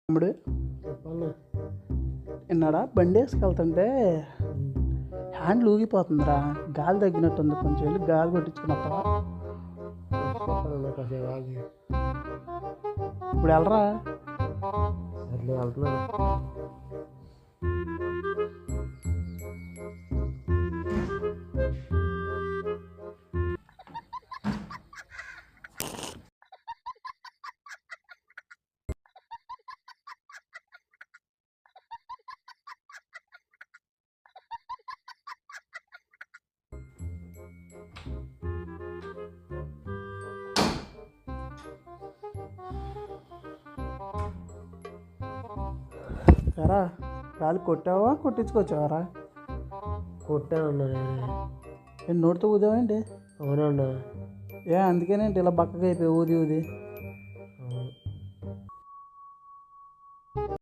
తమ్ముడు చెప్పన్నా. విన్నాడా బండి వేసుకెళ్తుంటే హ్యాండ్లు ఊగిపోతుందిరా, గాలి తగ్గినట్టుంది, కొంచెం వెళ్ళి గాలి కొట్టించుకున్నప్పా. చెప్పన్నా కాసేపు ఆగి. ఇప్పుడు వెళ్ళరా. సర్లే వెళ్తున్నాను. ఎరా గాలి కొట్టావా కొట్టించుకొచ్చావారా? కొట్టానన్నా నేనే. నేను నోటితో ఊదావేంటి? అవునన్నా. అందుకేనేంటి ఇలా బక్కగా అయిపోయి ఊది ఊది? అవును.